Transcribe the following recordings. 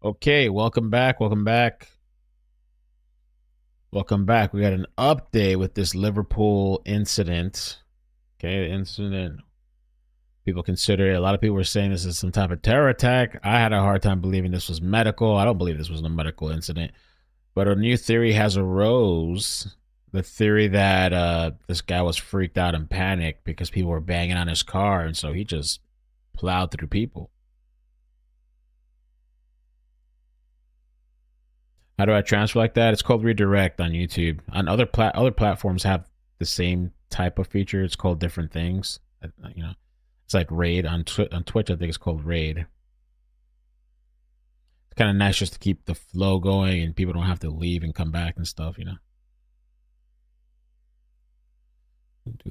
Okay, welcome back. Welcome back. Welcome back. We got an update with this Liverpool incident. Okay, the incident. People consider it. A lot of people were saying this is some type of terror attack. I had a hard time believing this was medical. I don't believe this was a medical incident. But a new theory has arose. The theory that this guy was freaked out and panicked because people were banging on his car, and so he just plowed through people. How do I transfer like that? It's called redirect on YouTube. On other platforms have the same type of feature. It's called different things. You know, it's like raid on Twitch. I think it's called raid. It's kind of nice just to keep the flow going and people don't have to leave and come back and stuff. Do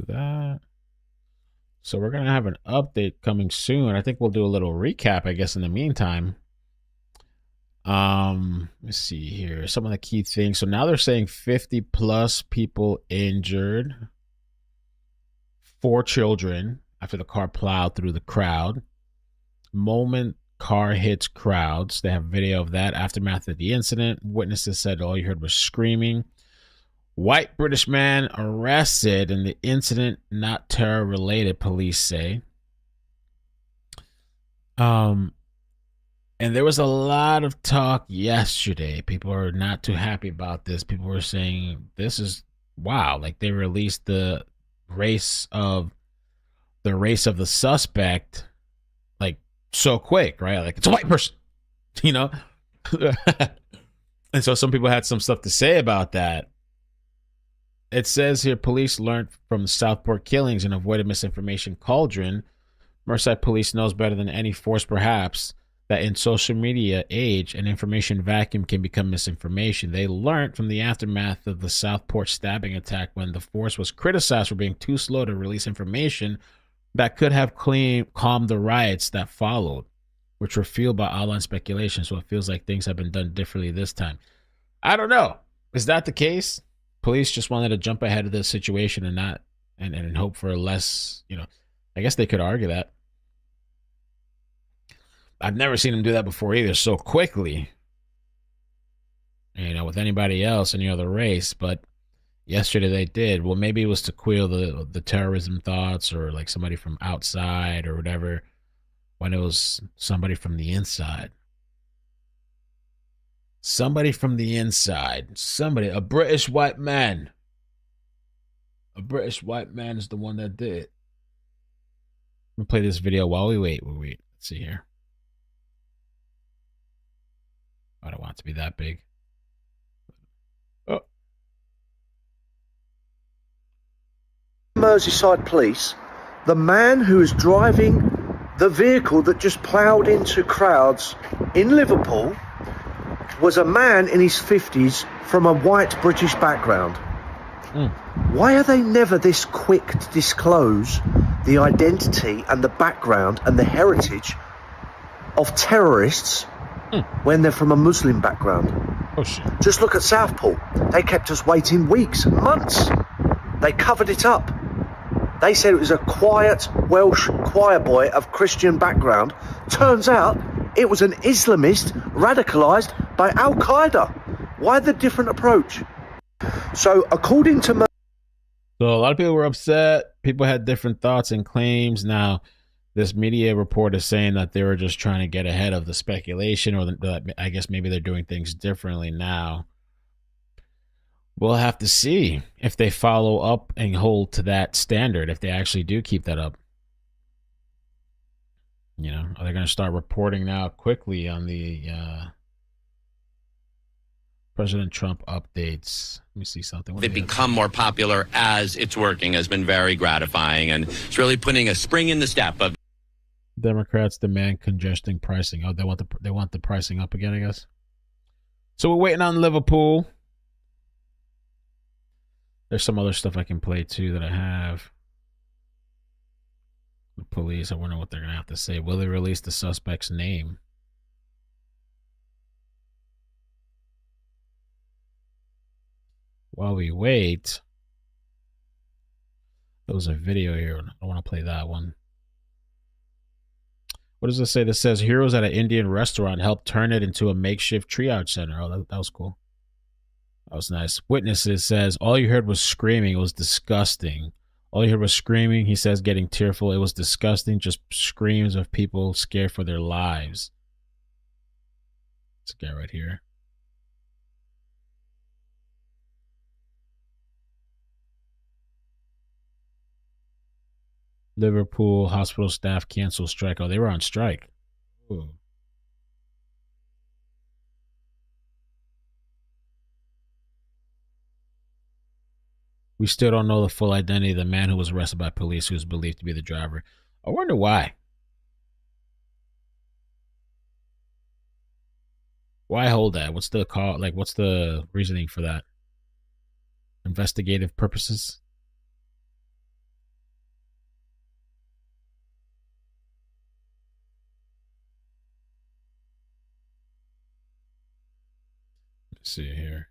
that. So we're gonna have an update coming soon. I think we'll do a little recap, I guess, in the meantime. Let's see here. Some of the key things. So now they're saying 50 plus people injured, 4 children after the car plowed through the crowd. Moment car hits crowds. They have video of that. Aftermath of the incident. Witnesses said all you heard was screaming. White British man arrested in the incident, not terror related, police say. And there was a lot of talk yesterday. People are not too happy about this. People were saying this is wow. Like they released the race of the suspect like so quick, right? Like it's a white person, you know? And so some people had some stuff to say about that. It says here police learned from the Southport killings and avoided misinformation cauldron. Merseyside police knows better than any force perhaps that in social media age, an information vacuum can become misinformation. They learned from the aftermath of the Southport stabbing attack when the force was criticized for being too slow to release information that could have calmed the riots that followed, which were fueled by online speculation. So it feels like things have been done differently this time. I don't know. Is that the case? Police just wanted to jump ahead of the situation and not and hope for less, I guess they could argue that. I've never seen them do that before either, so quickly, with anybody else, any other race. But yesterday they did. Well, maybe it was to quell the terrorism thoughts or like somebody from outside or whatever, when it was somebody from the inside. Somebody from the inside. A British white man. A British white man is the one that did it. I'm going to play this video while we wait. Let's see here. I don't want it to be that big. Oh. Merseyside police, the man who is driving the vehicle that just ploughed into crowds in Liverpool was a man in his 50s from a white British background. Why are they never this quick to disclose the identity and the background and the heritage of terrorists when they're from a Muslim background? Oh, shit. Just look at Southport. They kept us waiting weeks, months. They covered it up. They said it was a quiet Welsh choir boy of Christian background. Turns out it was an Islamist radicalised by Al-Qaeda. Why the different approach? So according to... So a lot of people were upset. People had different thoughts and claims. Now, this media report is saying that they were just trying to get ahead of the speculation, or I guess maybe they're doing things differently now. We'll have to see if they follow up and hold to that standard, if they actually do keep that up. Are they going to start reporting now quickly on the President Trump updates? Let me see something. They've become more popular as it's working, has been very gratifying, and it's really putting a spring in the step of Democrats demand congesting pricing. Oh, they want the pricing up again, I guess. So we're waiting on Liverpool. There's some other stuff I can play too that I have. The police, I wonder what they're going to have to say. Will they release the suspect's name? While we wait, there was a video here. I don't want to play that one. What does it say? This says heroes at an Indian restaurant helped turn it into a makeshift triage center. Oh, that was cool. That was nice. Witnesses says all you heard was screaming. It was disgusting. All you heard was screaming. He says getting tearful. It was disgusting. Just screams of people scared for their lives. This guy right here. Liverpool hospital staff cancel strike. Oh, they were on strike. Ooh. We still don't know the full identity of the man who was arrested by police, who is believed to be the driver. I wonder why. Why hold that? What's the call? Like, what's the reasoning for that? Investigative purposes? Let's see here.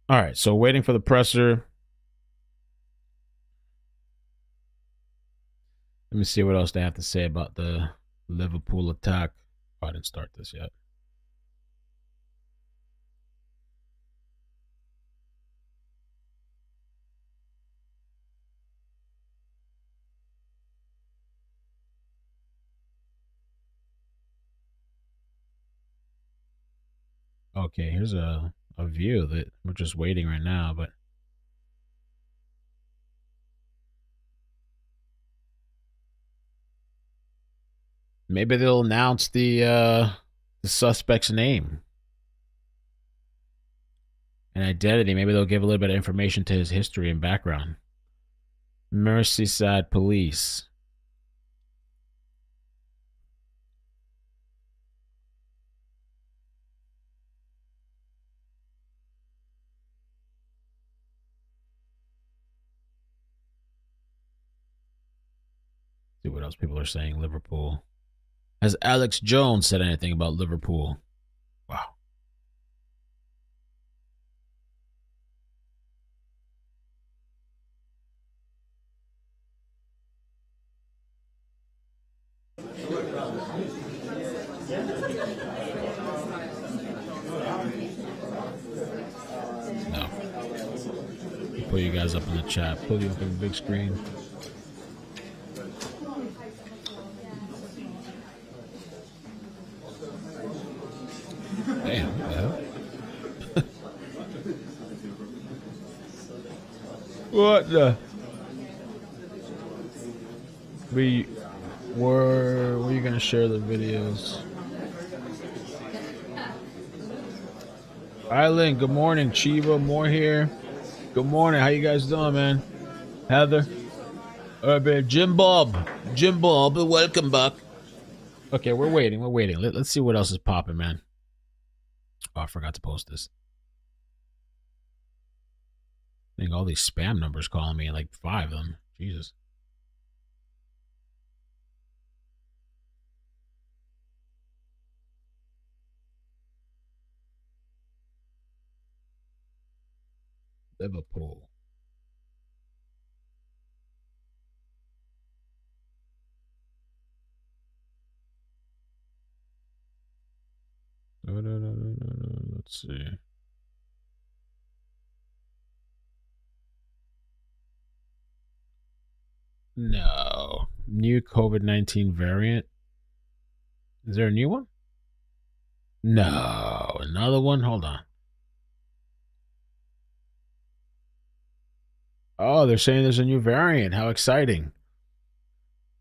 All right, so waiting for the presser. Let me see what else they have to say about the Liverpool attack. Oh, I didn't start this yet. Okay, here's a view that we're just waiting right now, but maybe they'll announce the suspect's name and identity. Maybe they'll give a little bit of information to his history and background. Merseyside Police. See what else people are saying. Liverpool. Has Alex Jones said anything about Liverpool? Wow. No. Put you guys up in the chat. Put you up on the big screen. Damn, what the hell? What the? Were you gonna share the videos? Island, good morning. Chiva, more here. Good morning. How you guys doing, man? Heather. All right, man. Jim Bob, welcome back. Okay, we're waiting. Let's see what else is popping, man. Oh, I forgot to post this. I think all these spam numbers calling me, like 5 of them. Jesus. Liverpool. Let's see. No. New COVID-19 variant. Is there a new one? No. Another one? Hold on. Oh, they're saying there's a new variant. How exciting.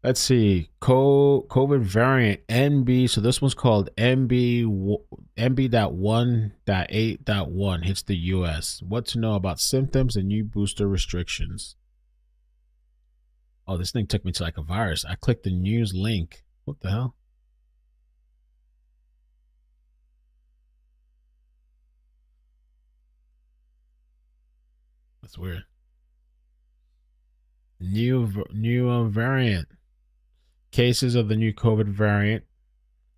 Let's see. COVID variant NB. So this one's called NB.1.8.1 hits the US. What to know about symptoms and new booster restrictions. Oh, this thing took me to like a virus. I clicked the news link. What the hell? That's weird. New variant. Cases of the new COVID variant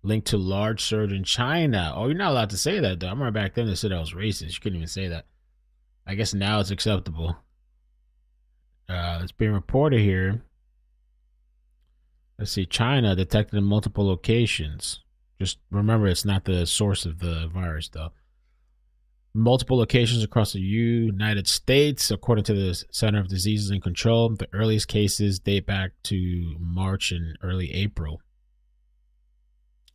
linked to large surge in China. Oh, you're not allowed to say that, though. I remember back then they said I was racist. You couldn't even say that. I guess now it's acceptable. It's being reported here. Let's see. China detected in multiple locations. Just remember, it's not the source of the virus, though. Multiple locations across the United States, according to the Center of Diseases and Control. The earliest cases date back to March and early April.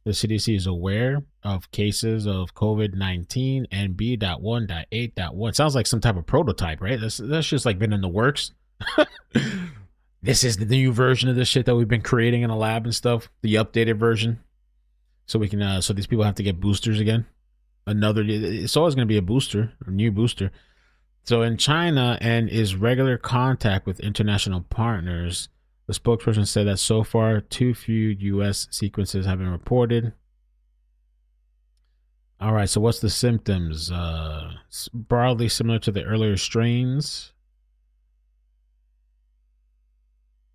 The CDC is aware of cases of COVID-19 NB.1.8.1. Sounds like some type of prototype, right? That's just like been in the works. This is the new version of this shit that we've been creating in a lab and stuff. The updated version, so we can so these people have to get boosters again. It's always going to be a new booster. So in China and is regular contact with international partners. The spokesperson said that so far, too few U.S. sequences have been reported. All right, so what's the symptoms? Broadly similar to the earlier strains.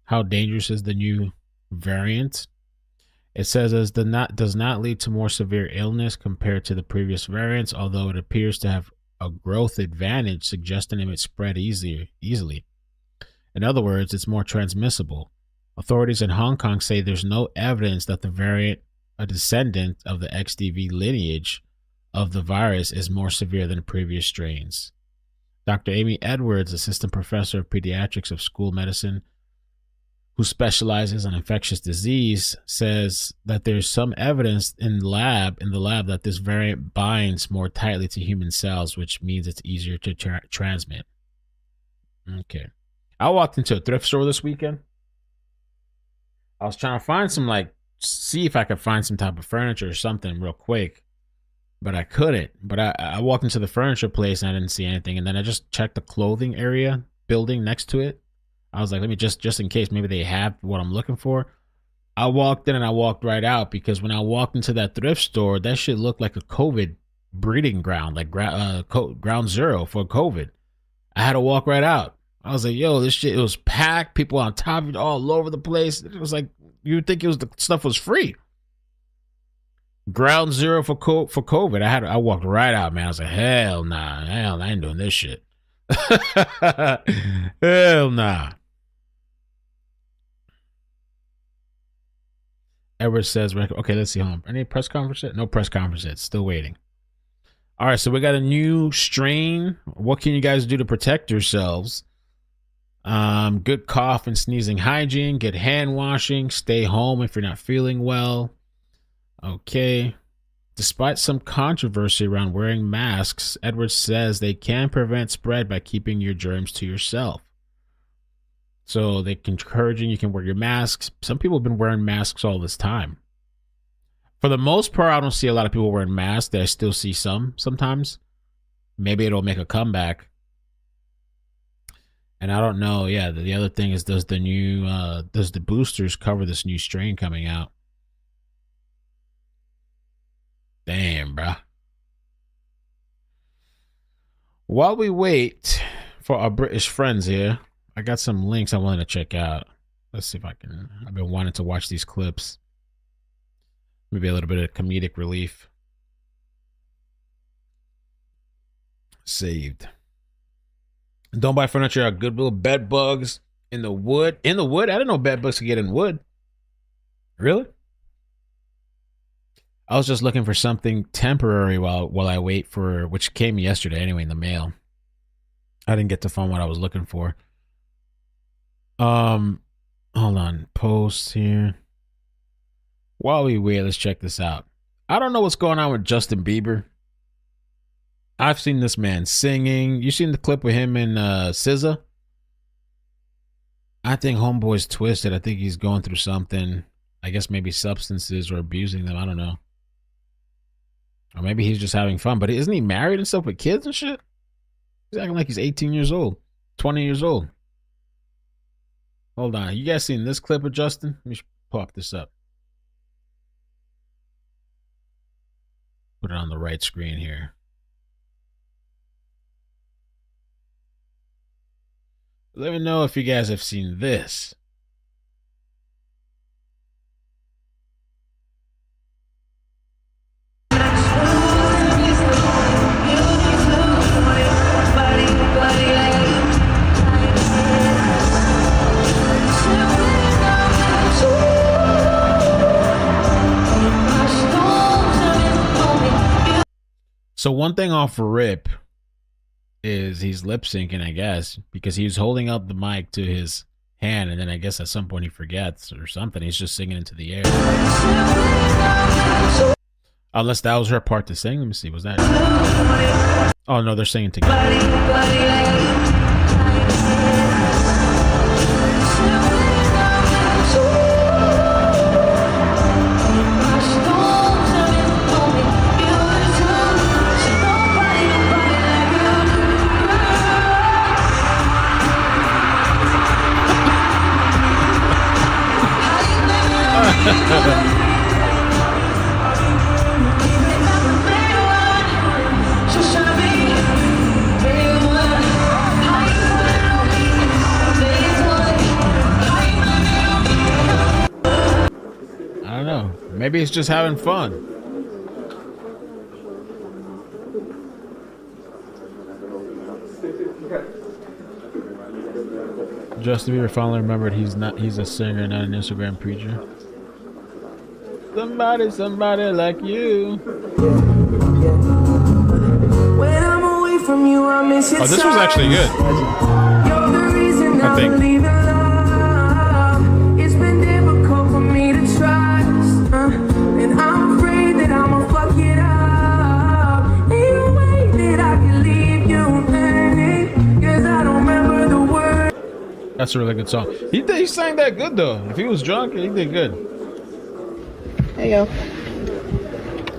How dangerous is the new variant? It says does not lead to more severe illness compared to the previous variants, although it appears to have a growth advantage, suggesting it might spread easily. In other words, it's more transmissible. Authorities in Hong Kong say there's no evidence that the variant, a descendant of the XDV lineage of the virus, is more severe than previous strains. Dr. Amy Edwards, assistant professor of pediatrics of school medicine, who specializes in infectious disease, says that there's some evidence in the lab that this variant binds more tightly to human cells, which means it's easier to transmit. Okay. I walked into a thrift store this weekend. I was trying to find see if I could find some type of furniture or something real quick, but I couldn't. But I walked into the furniture place and I didn't see anything. And then I just checked the clothing area building next to it. I was like, let me just in case maybe they have what I'm looking for. I walked in and I walked right out because when I walked into that thrift store, that shit looked like a COVID breeding ground, like ground zero for COVID. I had to walk right out. I was like, yo, this shit, it was packed. People on top of it all over the place. It was like, you'd think the stuff was free. Ground zero for COVID. I walked right out, man. I was like, hell nah. I ain't doing this shit. Hell nah. Edward says, okay, let's see. Any press conference yet? No press conference yet. Still waiting. All right, so we got a new strain. What can you guys do to protect yourselves? Good cough and sneezing hygiene, good hand washing, stay home if you're not feeling well. Okay. Despite some controversy around wearing masks, Edwards says they can prevent spread by keeping your germs to yourself. So they're encouraging you can wear your masks. Some people have been wearing masks all this time. For the most part, I don't see a lot of people wearing masks. I still see some sometimes. Maybe it'll make a comeback. And I don't know. Yeah, the other thing is, does the boosters cover this new strain coming out? Damn, bruh. While we wait for our British friends here, I got some links I wanted to check out. Let's see if I can. I've been wanting to watch these clips. Maybe a little bit of comedic relief. Saved. Don't buy furniture at Goodwill. Bed bugs in the wood. In the wood? I didn't know bed bugs could get in wood. Really? I was just looking for something temporary while I wait for, which came yesterday anyway in the mail. I didn't get to find what I was looking for. Hold on. Posts here. While we wait, let's check this out. I don't know what's going on with Justin Bieber. I've seen this man singing. You seen the clip with him and SZA? I think homeboy's twisted. I think he's going through something. I guess maybe substances or abusing them. I don't know. Or maybe he's just having fun. But isn't he married and stuff with kids and shit? He's acting like he's 18 years old, 20 years old. Hold on. You guys seen this clip of Justin? Let me pop this up. Put it on the right screen here. Let me know if you guys have seen this. So one thing off rip is he's lip syncing, I guess, because he was holding up the mic to his hand, and then I guess at some point he forgets or something. He's just singing into the air. Unless that was her part to sing. Let me see. Was that? Oh no, they're singing together. I don't know. Maybe he's just having fun. Justin Bieber finally remembered he's a singer, not an Instagram preacher. Somebody like you. When I'm away from you, I miss your Oh, this was actually good. You're the reason I believe in love. It's been difficult for me to trust, and I'm afraid that I'ma fuck it up. Ain't no way that I can leave you hanging, 'cause I don't remember the words. That's a really good song. He sang that good though. If he was drunk, he did good. There you go.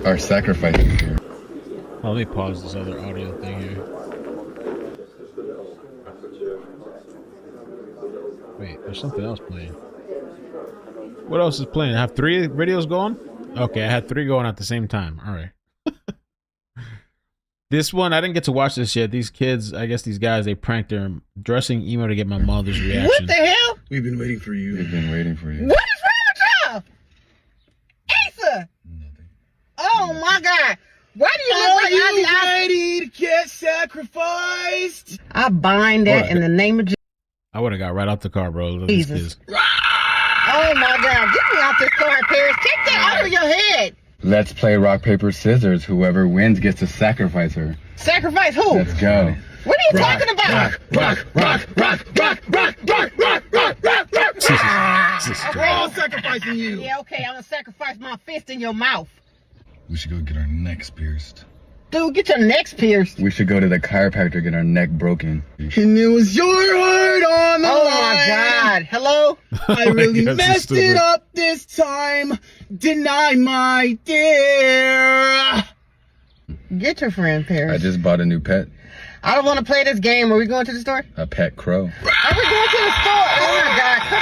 Our sacrifice is here. Oh, let me pause this other audio thing here. Wait, there's something else playing. What else is playing? I have 3 videos going? Okay, I had 3 going at the same time. All right. This one, I didn't get to watch this yet. These kids, I guess these guys, they pranked their dressing emo to get my mother's reaction. What the hell? We've been waiting for you. We've been waiting for you. What is wrong with y'all? Asa! Nothing. Oh my God! Why do you look like Ozzy? ready to get sacrificed? I bind that in the name of Jesus. I would have got right out the car, bro. Look at these Jesus. kids. Oh my God! Get me off this car, Paris. Take that off of your head. Let's play rock, paper, scissors. Whoever wins gets to sacrifice her. Sacrifice who? Let's go. What are you talking about? We're all sacrificing you. Yeah, okay. I'm gonna sacrifice my fist in your mouth. We should go get our necks pierced. Dude, get your necks pierced. We should go to the chiropractor, get our neck broken. And it was your heart on the Oh line. my God! Hello? I really That's messed stupid. it up this time. Deny my dear. Get your friend, Paris. I just bought a new pet. I don't want to play this game. Are we going to the store? A pet crow. Are we going to the store? Oh my God! Come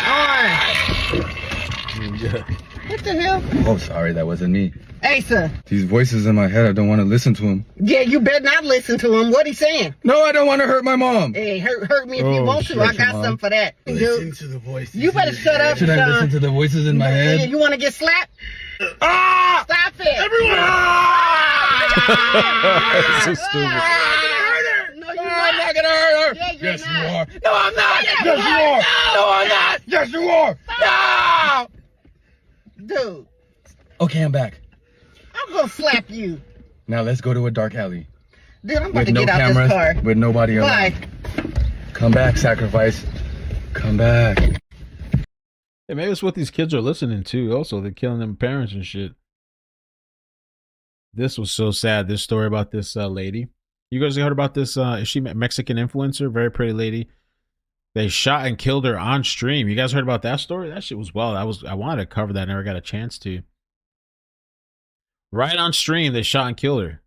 on. What the hell? Oh, sorry, that wasn't me. Asa. These voices in my head, I don't want to listen to them. Yeah, you better not listen to him. What he saying? No, I don't want to hurt my mom. Hey, hurt me if you Oh, want to. I shit, got Mom. something for that. Dude, to the voices. you better shut up, Should I Sean. listen to the voices in my head? You want to get slapped? Ah! Stop it! Everyone! That's so stupid. No, you're I'm not. not gonna hurt her. Yeah, you're Yes, not. you are. No, I'm not. Yeah, Yes, you you are. are. No, I'm not. Yes, you are. No. Dude, Okay, I'm back. I'm gonna slap you. Now let's go to a dark alley Dude, I'm about with to no get out cameras, this car. with nobody around. Bye. Come back, sacrifice. Come back. Hey, maybe it's what these kids are listening to. Also, they're killing them parents and shit. This was so sad. This story about this lady. You guys heard about this? Is she a Mexican influencer? Very pretty lady. They shot and killed her on stream. You guys heard about that story? That shit was wild. I wanted to cover that. Never got a chance to. Right on stream, they shot and killed her.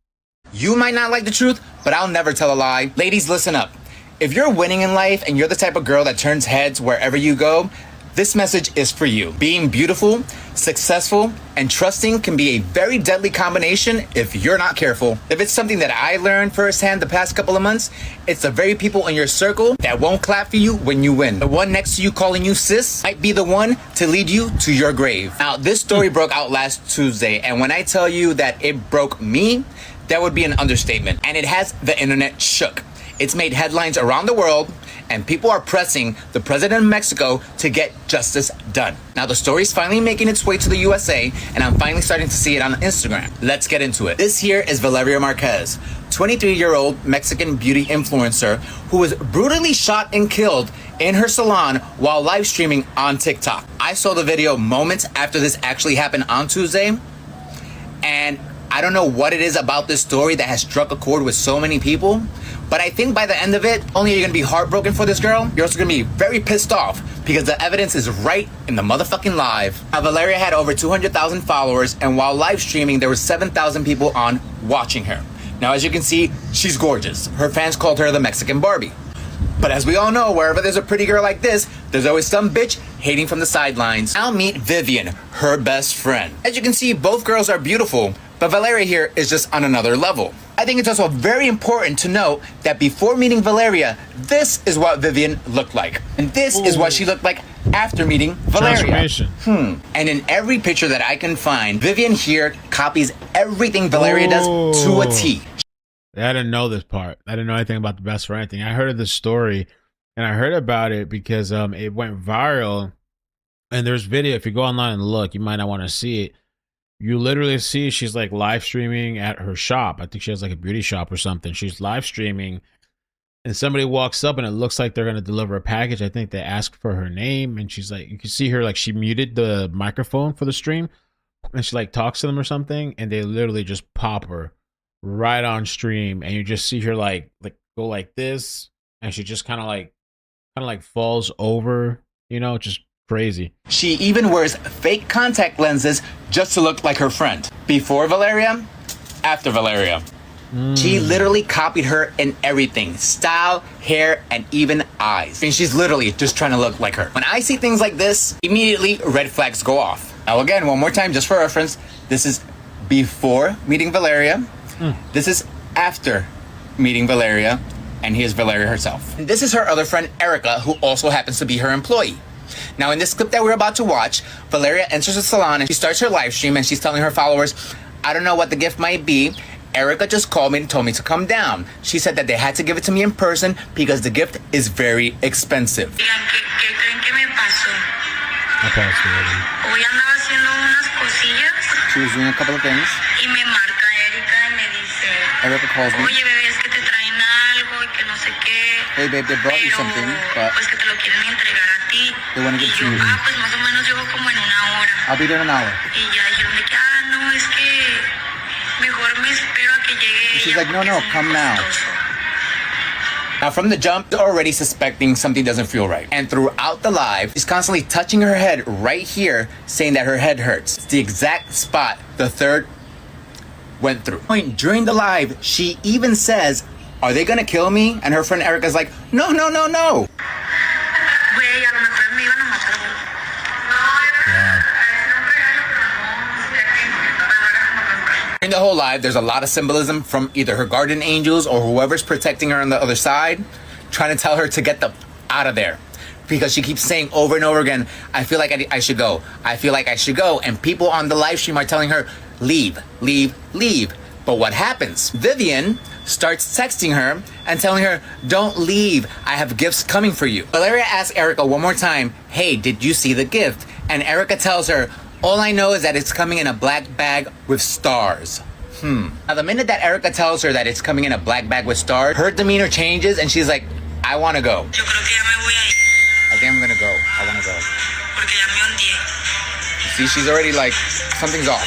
You might not like the truth, but I'll never tell a lie. Ladies, listen up. If you're winning in life and you're the type of girl that turns heads wherever you go, this message is for you. Being beautiful, successful, and trusting can be a very deadly combination if you're not careful. If it's something that I learned firsthand the past couple of months, it's the very people in your circle that won't clap for you when you win. The one next to you calling you sis might be the one to lead you to your grave. Now, this story broke out last Tuesday, and when I tell you that it broke me, that would be an understatement. And it has the internet shook. It's made headlines around the world, and people are pressing the president of Mexico to get justice done. Now, the story's finally making its way to the USA, and I'm finally starting to see it on Instagram. Let's get into it. This here is Valeria Marquez, 23-year-old Mexican beauty influencer who was brutally shot and killed in her salon while live streaming on TikTok. I saw the video moments after this actually happened on Tuesday, and I don't know what it is about this story that has struck a chord with so many people, but I think by the end of it, only you're gonna be heartbroken for this girl, you're also gonna be very pissed off because the evidence is right in the motherfucking live. Now, Valeria had over 200,000 followers, and while live streaming, there were 7,000 people on watching her. Now, as you can see, she's gorgeous. Her fans called her the Mexican Barbie. But as we all know, wherever there's a pretty girl like this, there's always some bitch hating from the sidelines. Now meet Vivian, her best friend. As you can see, both girls are beautiful, but Valeria here is just on another level. I think it's also very important to note that before meeting Valeria, this is what Vivian looked like. And this is what she looked like after meeting Valeria. Transformation. And in every picture that I can find, Vivian here copies everything Valeria does to a T. I didn't know this part. I didn't know anything about the best friend thing. I heard of this story, and I heard about it because it went viral. And there's video. If you go online and look, you might not want to see it. You literally see she's like live streaming at her shop. I think she has like a beauty shop or something. She's live streaming, and somebody walks up, and it looks like they're going to deliver a package. I think they ask for her name, and she's like, you can see her like she muted the microphone for the stream, and she like talks to them or something, and they literally just pop her right on stream, and you just see her like go like this, and she just kind of like falls over, you know, just crazy. She even wears fake contact lenses just to look like her friend. Before Valeria, after Valeria. She literally copied her in everything. Style, hair, and even eyes. And she's literally just trying to look like her. When I see things like this, immediately red flags go off. Now again, one more time, just for reference, this is before meeting Valeria. This is after meeting Valeria, and here's Valeria herself. And this is her other friend, Erica, who also happens to be her employee. Now, in this clip that we're about to watch, Valeria enters the salon and she starts her live stream, and she's telling her followers, I don't know what the gift might be. Erica just called me and told me to come down. She said that they had to give it to me in person because the gift is very expensive. I passed it already. Hoy andaba haciendo unas cosillas She was doing a couple of things. y me marca Erika y me dice, Erica calls me. oye bebé, es que te traen algo y que no sé qué. Hey babe, they brought you Pero, something, but pues que te lo quieren entregar a ti. they want to Y give it to yo, you. pues más o menos llevo como en una hora. I'll be there in an hour. Y ya dijeron de que, no, es que mejor me espero a que llegue She's ella like, no, porque no, es muy come now. costoso. Now, from the jump, they're already suspecting something doesn't feel right. And throughout the live, she's constantly touching her head right here, saying that her head hurts. It's the exact spot the third went through. During the live, she even says, are they gonna kill me? And her friend Erica's like, no, no, no, no. Güey, a lo mejor me iban a matar, güey. During the whole live, there's a lot of symbolism from either her guardian angels or whoever's protecting her on the other side, trying to tell her to get the out of there. Because she keeps saying over and over again, I feel like I should go. I feel like I should go. And people on the live stream are telling her, leave, leave, leave. But what happens? Vivian starts texting her and telling her, don't leave. I have gifts coming for you. Valeria asks Erica one more time, hey, did you see the gift? And Erica tells her, all I know is that it's coming in a black bag with stars. Now, the minute that Erica tells her that it's coming in a black bag with stars, her demeanor changes and she's like, I want to go. Yo creo que ya me voy a ir I think I'm going to go. I want to go. porque ya me hundí. See, she's already like, something's off.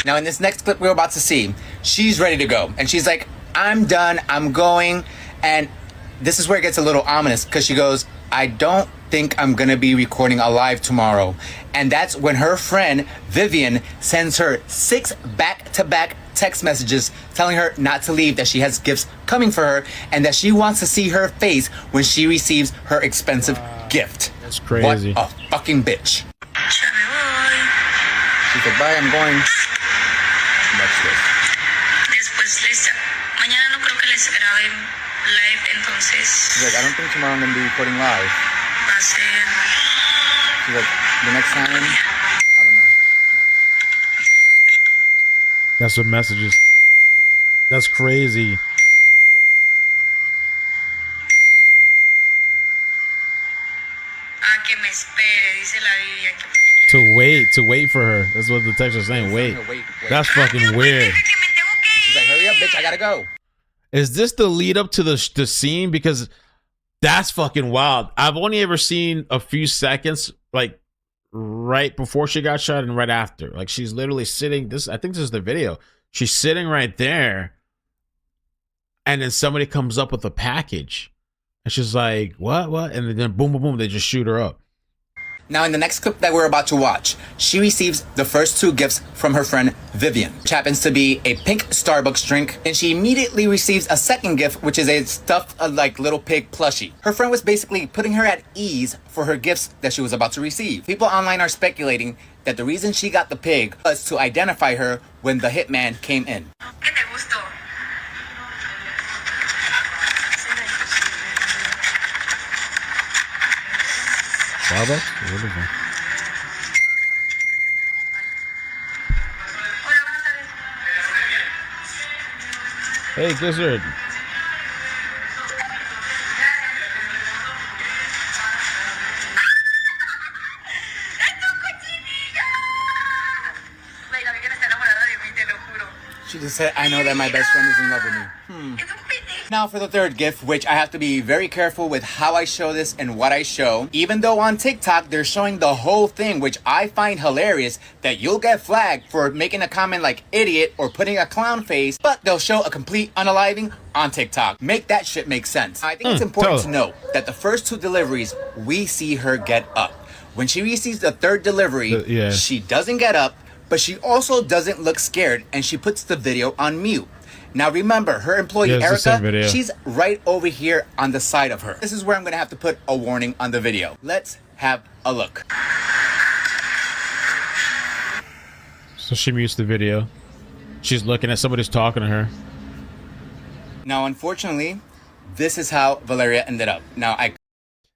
Now, in this next clip we're about to see, she's ready to go. And she's like, I'm done. I'm going. And this is where it gets a little ominous because she goes, I don't think I'm gonna be recording a live tomorrow. And that's when her friend Vivian sends her 6 back-to-back text messages telling her not to leave, that she has gifts coming for her, and that she wants to see her face when she receives her expensive gift. That's crazy. What a fucking bitch. Ya me voy. She said, bye, I'm going. Watch this. Después mañana no creo que les grabe live, entonces She's like, I don't think tomorrow I'm gonna be recording live. va a ser. She's like, the next time, I don't know. That's what messages. That's crazy. A que me espere, dice la Biblia. To wait for her. That's what the text was saying. Wait. Wait. That's fucking weird. She's like, hurry up, bitch, I gotta go. Is this the lead up to the scene? Because that's fucking wild. I've only ever seen a few seconds, like right before she got shot and right after. Like she's literally sitting. I think this is the video. She's sitting right there, and then somebody comes up with a package, and she's like, "What?" And then boom, boom, boom, they just shoot her up. Now, in the next clip that we're about to watch, she receives the first 2 gifts from her friend Vivian, which happens to be a pink Starbucks drink, and she immediately receives a second gift, which is a stuffed like little pig plushie. Her friend was basically putting her at ease for her gifts that she was about to receive. People online are speculating that the reason she got the pig was to identify her when the hitman came in. ¿Qué te gustó? Starbucks? What is that? Hola, buenas tardes. Hey, Gizzard. Venga, Miguel está enamorada de mí, te lo juro. She just said, I know that my best friend is in love with me. Es un pendejo. Now for the third gift, which I have to be very careful with how I show this and what I show. Even though on TikTok, they're showing the whole thing, which I find hilarious, that you'll get flagged for making a comment like idiot or putting a clown face, but they'll show a complete unaliving on TikTok. Make that shit make sense. I think it's important to note that the first 2 deliveries, we see her get up. When she receives the third delivery, she doesn't get up, but she also doesn't look scared, and she puts the video on mute. Now remember, her employee Erica, she's right over here on the side of her. This is where I'm gonna have to put a warning on the video. Let's have a look. So she mutes the video. She's looking at somebody's talking to her. Now, unfortunately, this is how Valeria ended up. Now,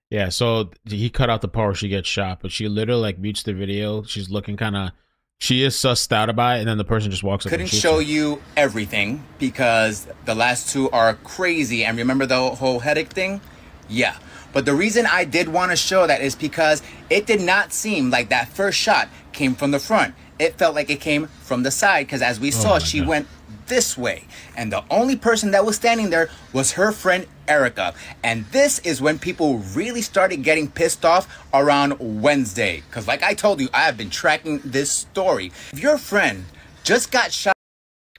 Yeah, so he cut out the part where she gets shot, but she literally like mutes the video. She's looking kind of, she is sussed out about it, and then the person just walks up. Couldn't show you everything because the last 2 are crazy. And remember the whole headache thing? Yeah. But the reason I did want to show that is because it did not seem like that first shot came from the front. It felt like it came from the side because as we saw, she went this way. And the only person that was standing there was her friend Erica. And this is when people really started getting pissed off around Wednesday. Because like I told you, I have been tracking this story. If your friend just got shot.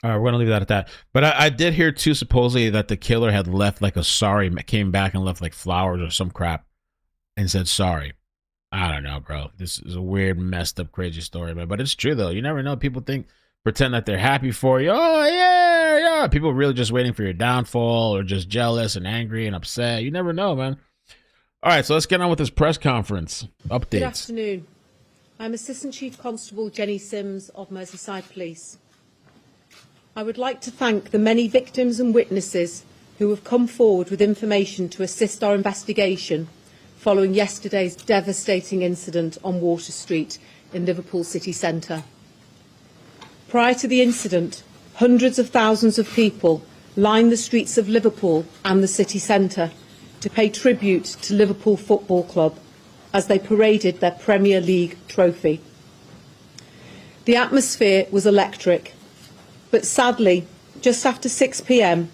All right, we're going to leave that at that. But I did hear too, supposedly, that the killer had left like a sorry, came back and left like flowers or some crap and said sorry. I don't know, bro. This is a weird, messed up, crazy story, man. But it's true, though. You never know. People pretend that they're happy for you. Oh, yeah. People really just waiting for your downfall or just jealous and angry and upset. You never know, man. All right, so let's get on with this press conference. Updates. Good afternoon. I'm Assistant Chief Constable Jenny Sims of Merseyside Police. I would like to thank the many victims and witnesses who have come forward with information to assist our investigation following yesterday's devastating incident on Water Street in Liverpool city centre. Prior to the incident, hundreds of thousands of people lined the streets of Liverpool and the city centre to pay tribute to Liverpool Football Club as they paraded their Premier League trophy. The atmosphere was electric, but sadly, just after 6 p.m,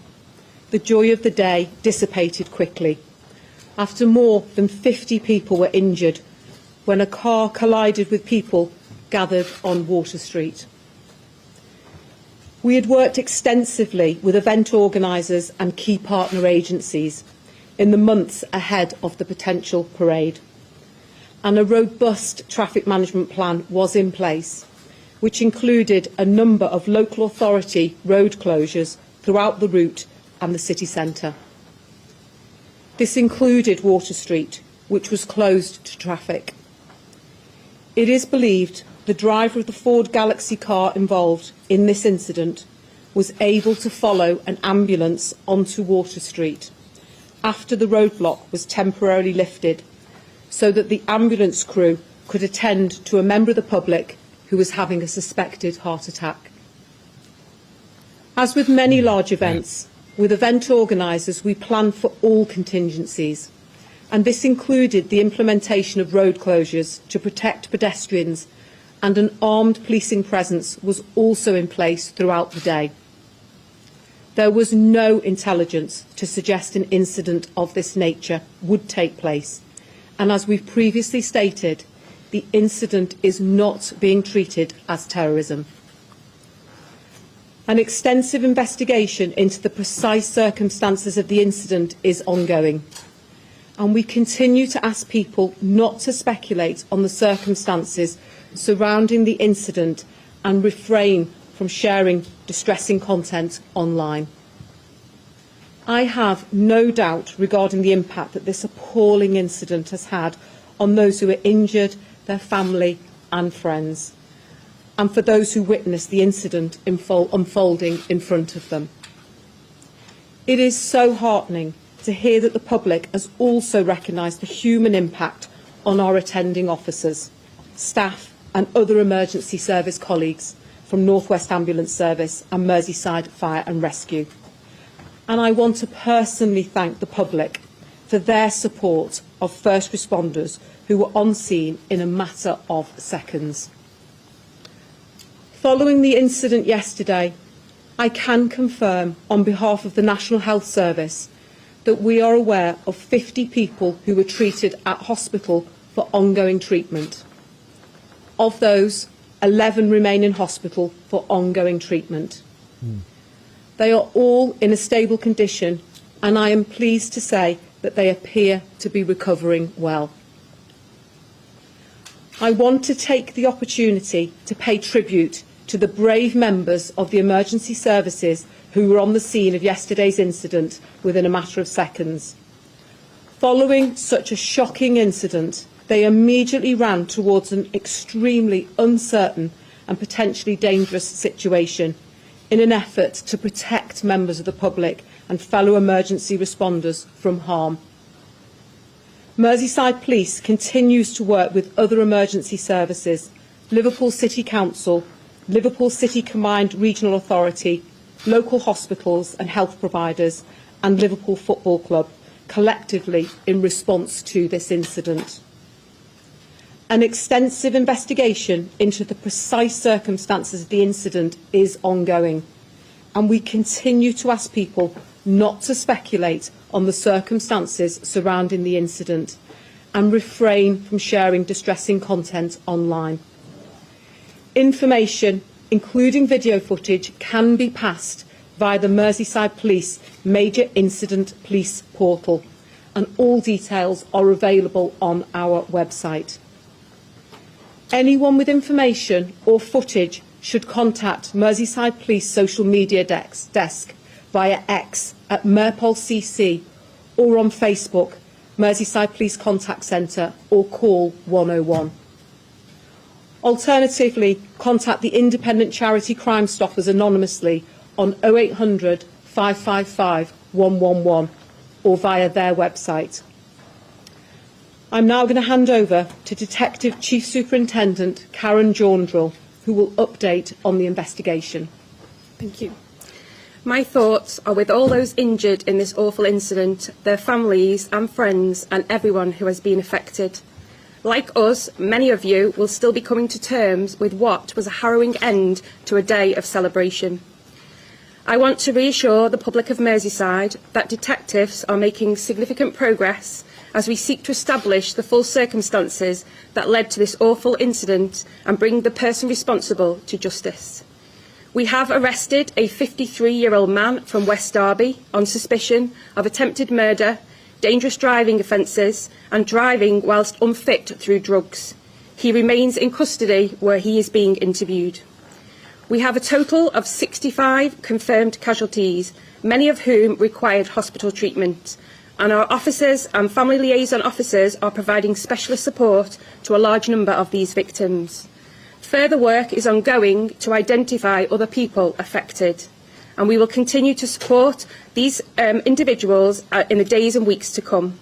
the joy of the day dissipated quickly after more than 50 people were injured when a car collided with people gathered on Water Street. We had worked extensively with event organisers and key partner agencies in the months ahead of the potential parade. and a robust traffic management plan was in place, which included a number of local authority road closures throughout the route and the city centre. This included Water Street, which was closed to traffic. It is believed the driver of the Ford Galaxy car involved in this incident was able to follow an ambulance onto Water Street after the roadblock was temporarily lifted, so that the ambulance crew could attend to a member of the public who was having a suspected heart attack. As with many large events, with event organisers we planned for all contingencies, and this included the implementation of road closures to protect pedestrians, and an armed policing presence was also in place throughout the day. There was no intelligence to suggest an incident of this nature would take place, and as we've previously stated, the incident is not being treated as terrorism. An extensive investigation into the precise circumstances of the incident is ongoing, and we continue to ask people not to speculate on the circumstances surrounding the incident and refrain from sharing distressing content online. I have no doubt regarding the impact that this appalling incident has had on those who were injured, their family and friends, and for those who witnessed the incident unfolding in front of them. It is so heartening to hear that the public has also recognised the human impact on our attending officers, staff and other emergency service colleagues from North West Ambulance Service and Merseyside Fire and Rescue. And I want to personally thank the public for their support of first responders who were on scene in a matter of seconds. Following the incident yesterday, I can confirm on behalf of the National Health Service that we are aware of 50 people who were treated at hospital for ongoing treatment. Of those, 11 remain in hospital for ongoing treatment. They are all in a stable condition, and I am pleased to say that they appear to be recovering well. I want to take the opportunity to pay tribute to the brave members of the emergency services who were on the scene of yesterday's incident within a matter of seconds. Following such a shocking incident, they immediately ran towards an extremely uncertain and potentially dangerous situation in an effort to protect members of the public and fellow emergency responders from harm. Merseyside Police continues to work with other emergency services, Liverpool City Council, Liverpool City Combined Regional Authority, local hospitals and health providers, and Liverpool Football Club, collectively in response to this incident. An extensive investigation into the precise circumstances of the incident is ongoing, and we continue to ask people not to speculate on the circumstances surrounding the incident and refrain from sharing distressing content online. Information, including video footage, can be passed via the Merseyside Police Major Incident Police portal, and all details are available on our website. Anyone with information or footage should contact Merseyside Police social media desk via X at MERPOLCC or on Facebook, Merseyside Police Contact Centre, or call 101. Alternatively, contact the independent charity Crime Stoppers anonymously on 0800 555 111 or via their website. I'm now going to hand over to Detective Chief Superintendent Karen Jaundrell, who will update on the investigation. Thank you. My thoughts are with all those injured in this awful incident, their families and friends, and everyone who has been affected. Like us, many of you will still be coming to terms with what was a harrowing end to a day of celebration. I want to reassure the public of Merseyside that detectives are making significant progress as we seek to establish the full circumstances that led to this awful incident and bring the person responsible to justice. We have arrested a 53-year-old man from West Derby on suspicion of attempted murder, dangerous driving offences and driving whilst unfit through drugs. He remains in custody where he is being interviewed. We have a total of 65 confirmed casualties, many of whom required hospital treatment, and our officers and family liaison officers are providing specialist support to a large number of these victims. Further work is ongoing to identify other people affected, and we will continue to support these individuals in the days and weeks to come.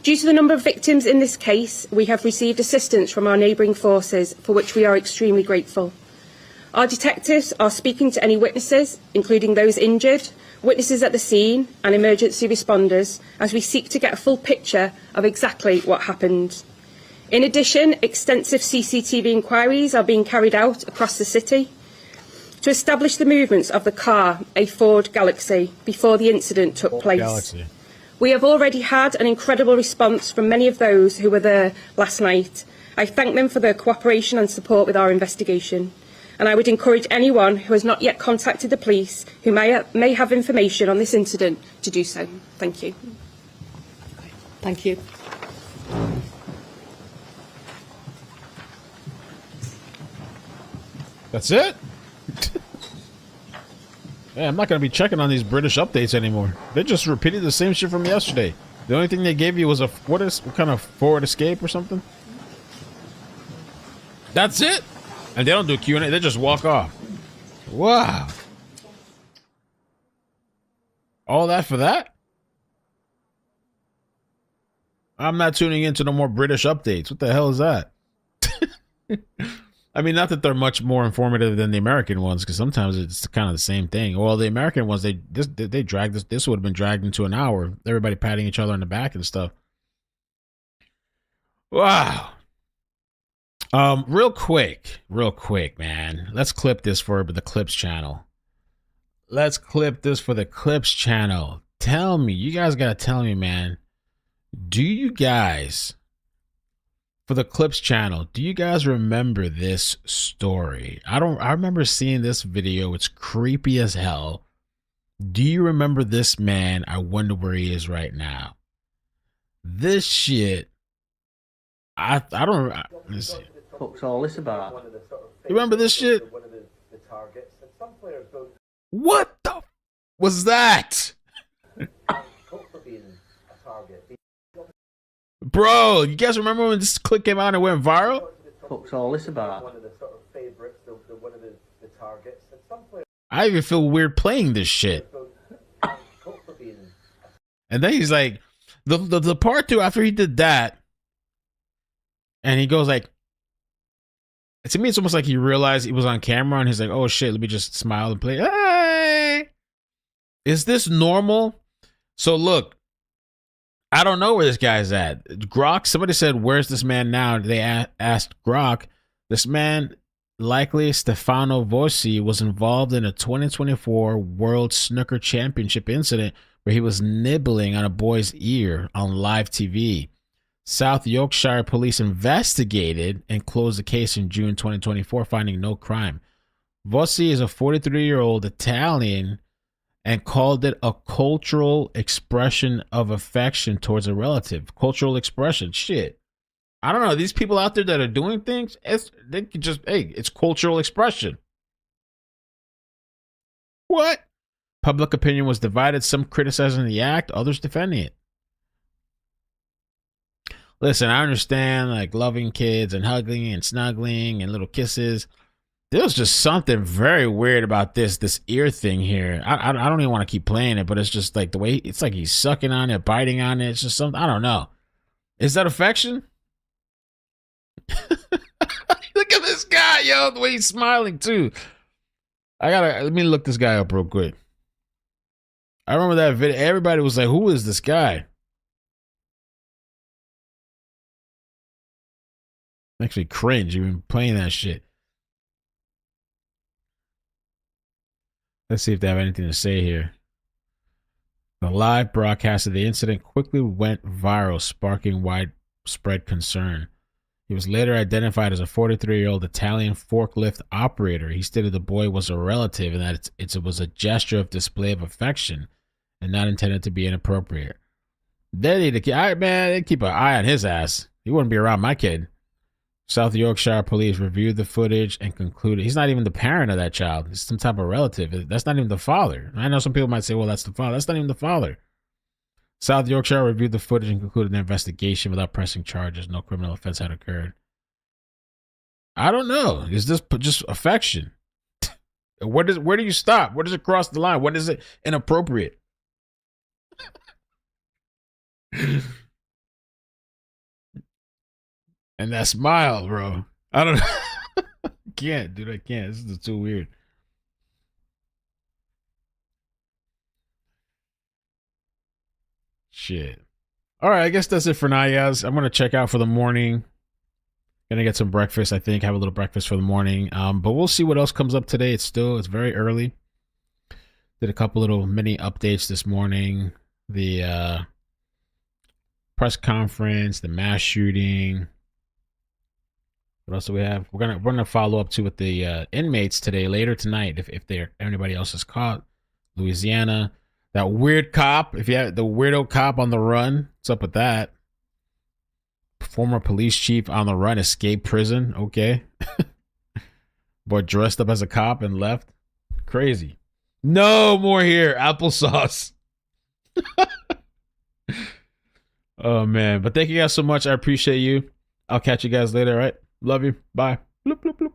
Due to the number of victims in this case, we have received assistance from our neighbouring forces, for which we are extremely grateful. Our detectives are speaking to any witnesses, including those injured, witnesses at the scene and emergency responders, as we seek to get a full picture of exactly what happened. In addition, extensive CCTV inquiries are being carried out across the city to establish the movements of the car, a Ford Galaxy, before the incident took place. We have already had an incredible response from many of those who were there last night. I thank them for their cooperation and support with our investigation. And I would encourage anyone who has not yet contacted the police who may have information on this incident to do so. Thank you. Thank you. That's it? Yeah, I'm not going to be checking on these British updates anymore. They just repeated the same shit from yesterday. The only thing they gave you was what kind of forward escape or something? That's it? And they don't do Q&A. They just walk off. Wow. All that for that? I'm not tuning into no more British updates. What the hell is that? I mean, not that they're much more informative than the American ones, because sometimes it's kind of the same thing. Well, the American ones, they dragged this. This would have been dragged into an hour. Everybody patting each other on the back and stuff. Wow. Real quick, man. Let's clip this for the Clips channel. Let's clip this for the Clips channel. Tell me, you guys gotta tell me, man. Do you guys, for the Clips channel, do you guys remember this story? I remember seeing this video. It's creepy as hell. Do you remember this man? I wonder where he is right now. This shit, I don't. Let's see. What's all this about? You remember this shit? What the was that? Bro, you guys remember when this clip came out and went viral? What's all this about? I even feel weird playing this shit. And then he's like, the part two after he did that, and he goes like, to me, it's almost like he realized he was on camera and he's like, oh shit, let me just smile and play. Hey! Is this normal? So look, I don't know where this guy's at. Grok, somebody said, where's this man now? They asked Grok. This man, likely Stefano Vossi, was involved in a 2024 World Snooker Championship incident where he was nibbling on a boy's ear on live TV. South Yorkshire police investigated and closed the case in June 2024, finding no crime. Vossi is a 43-year-old Italian and called it a cultural expression of affection towards a relative. Cultural expression. Shit. I don't know. These people out there that are doing things, they can just, hey, it's cultural expression. What? Public opinion was divided, some criticizing the act, others defending it. Listen, I understand like loving kids and hugging and snuggling and little kisses. There was just something very weird about this ear thing here. I don't even want to keep playing it, but it's just like the way it's like he's sucking on it, biting on it. It's just something, I don't know. Is that affection? Look at this guy, yo, the way he's smiling too. Let me look this guy up real quick. I remember that video. Everybody was like, who is this guy? Makes me cringe even playing that shit. Let's see if they have anything to say here. The live broadcast of the incident quickly went viral, sparking widespread concern. He was later identified as a 43-year-old Italian forklift operator. He stated the boy was a relative and that it was a gesture of display of affection and not intended to be inappropriate. They need to keep, they keep an eye on his ass. He wouldn't be around my kid. South Yorkshire police reviewed the footage and concluded he's not even the parent of that child. It's some type of relative. That's not even the father. I know some people might say, well, that's the father. That's not even the father. South Yorkshire reviewed the footage and concluded the investigation without pressing charges. No criminal offense had occurred. I don't know. Is this just affection? Where do you stop? Where does it cross the line? When is it inappropriate? And that smile, bro. I don't know. I can't, dude. I can't. This is too weird. Shit. All right, I guess that's it for now, guys. I'm gonna check out for the morning. Gonna get some breakfast, I think. Have a little breakfast for the morning. But we'll see what else comes up today. It's very early. Did a couple little mini updates this morning. The press conference, the mass shooting. What else do we have? We're gonna follow up too with the inmates today, later tonight, if anybody else is caught. Louisiana. That weird cop, if you have the weirdo cop on the run, what's up with that? Former police chief on the run, escaped prison. Okay. Boy dressed up as a cop and left. Crazy. No more here. Applesauce. Oh, man. But thank you guys so much. I appreciate you. I'll catch you guys later, all right? Love you. Bye. Bloop, bloop, bloop.